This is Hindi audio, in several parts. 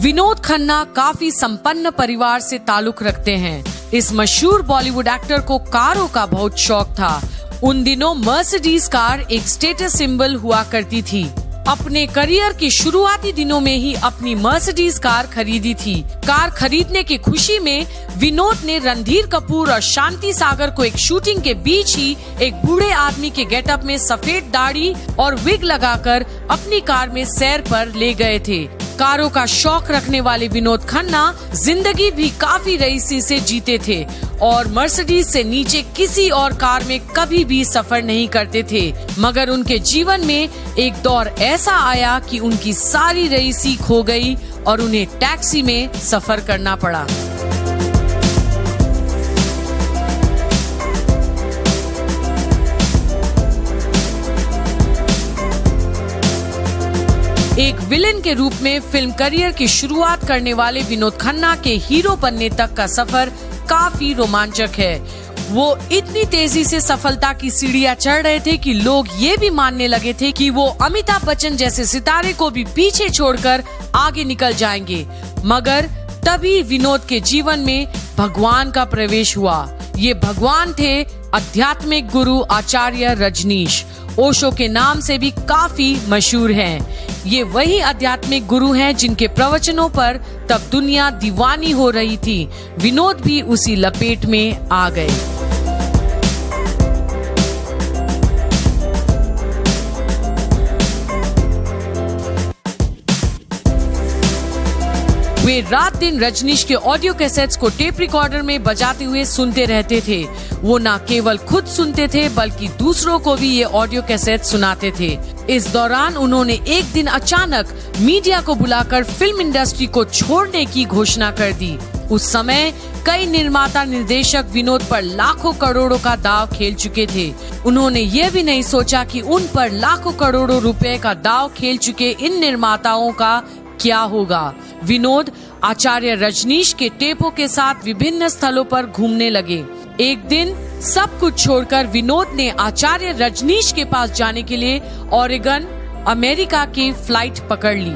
विनोद खन्ना काफी संपन्न परिवार से ताल्लुक रखते हैं। इस मशहूर बॉलीवुड एक्टर को कारों का बहुत शौक था। उन दिनों मर्सिडीज कार एक स्टेटस सिंबल हुआ करती थी। अपने करियर के शुरुआती दिनों में ही अपनी मर्सिडीज कार खरीदी थी। कार खरीदने की खुशी में विनोद ने रणधीर कपूर और शांति सागर को एक शूटिंग के बीच ही एक बूढ़े आदमी के गेटअप में सफेद दाढ़ी और विग लगाकर अपनी कार में सैर पर ले गए थे। कारों का शौक रखने वाले विनोद खन्ना जिंदगी भी काफी रईसी से जीते थे और मर्सिडीज से नीचे किसी और कार में कभी भी सफर नहीं करते थे। मगर उनके जीवन में एक दौर ऐसा आया कि उनकी सारी रईसी खो गई और उन्हें टैक्सी में सफर करना पड़ा। एक विलेन के रूप में फिल्म करियर की शुरुआत करने वाले विनोद खन्ना के हीरो बनने तक का सफर काफी रोमांचक है। वो इतनी तेजी से सफलता की सीढ़ियां चढ़ रहे थे कि लोग ये भी मानने लगे थे कि वो अमिताभ बच्चन जैसे सितारे को भी पीछे छोड़कर आगे निकल जाएंगे। मगर तभी विनोद के जीवन में भगवान का प्रवेश हुआ। ये भगवान थे आध्यात्मिक गुरु आचार्य रजनीश। ओशो के नाम से भी काफी मशहूर हैं। ये वही आध्यात्मिक गुरु हैं जिनके प्रवचनों पर तब दुनिया दीवानी हो रही थी। विनोद भी उसी लपेट में आ गए। वे रात दिन रजनीश के ऑडियो कैसेट्स को टेप रिकॉर्डर में बजाते हुए सुनते रहते थे। वो न केवल खुद सुनते थे बल्कि दूसरों को भी ये ऑडियो कैसेट सुनाते थे। इस दौरान उन्होंने एक दिन अचानक मीडिया को बुलाकर फिल्म इंडस्ट्री को छोड़ने की घोषणा कर दी। उस समय कई निर्माता निर्देशक विनोद पर लाखों करोड़ों का दाव खेल चुके थे। उन्होंने ये भी नहीं सोचा कि उन पर लाखों करोड़ों रुपए का दाव खेल चुके इन निर्माताओं का क्या होगा। विनोद आचार्य रजनीश के टेपों के साथ विभिन्न स्थलों पर घूमने लगे। एक दिन सब कुछ छोड़कर विनोद ने आचार्य रजनीश के पास जाने के लिए ओरेगन, अमेरिका की फ्लाइट पकड़ ली।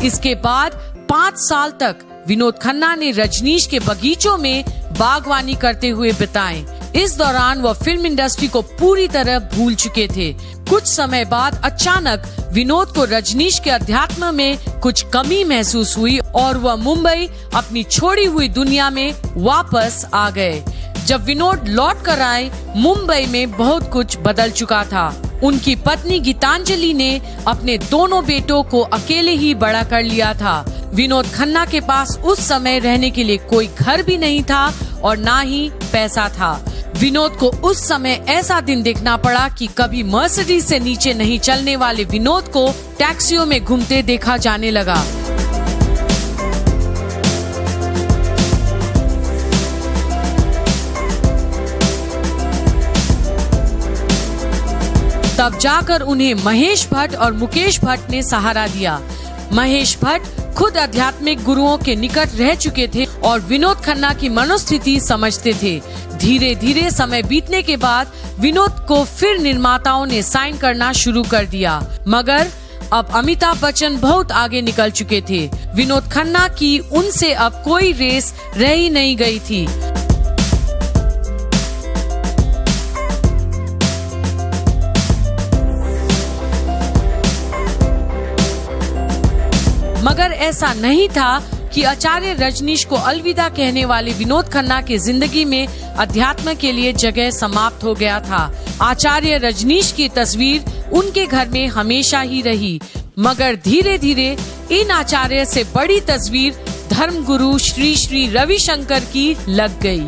इसके बाद 5 साल तक विनोद खन्ना ने रजनीश के बगीचों में बागवानी करते हुए बिताए। इस दौरान वह फिल्म इंडस्ट्री को पूरी तरह भूल चुके थे। कुछ समय बाद अचानक विनोद को रजनीश के अध्यात्म में कुछ कमी महसूस हुई और वह मुंबई अपनी छोड़ी हुई दुनिया में वापस आ गए। जब विनोद लौट कर आए, मुंबई में बहुत कुछ बदल चुका था। उनकी पत्नी गीतांजलि ने अपने दोनों बेटों को अकेले ही बड़ा कर लिया था। विनोद खन्ना के पास उस समय रहने के लिए कोई घर भी नहीं था और ना ही पैसा था। विनोद को उस समय ऐसा दिन देखना पड़ा कि कभी मर्सिडीज से नीचे नहीं चलने वाले विनोद को टैक्सियों में घूमते देखा जाने लगा। तब जाकर उन्हें महेश भट्ट और मुकेश भट्ट ने सहारा दिया। महेश भट्ट खुद आध्यात्मिक गुरुओं के निकट रह चुके थे और विनोद खन्ना की मनोस्थिति समझते थे। धीरे धीरे समय बीतने के बाद विनोद को फिर निर्माताओं ने साइन करना शुरू कर दिया। मगर अब अमिताभ बच्चन बहुत आगे निकल चुके थे। विनोद खन्ना की उनसे अब कोई रेस रह ही नहीं गई थी। मगर ऐसा नहीं था कि आचार्य रजनीश को अलविदा कहने वाले विनोद खन्ना की जिंदगी में अध्यात्म के लिए जगह समाप्त हो गया था। आचार्य रजनीश की तस्वीर उनके घर में हमेशा ही रही। मगर धीरे धीरे इन आचार्य से बड़ी तस्वीर धर्मगुरु श्री श्री रविशंकर की लग गई।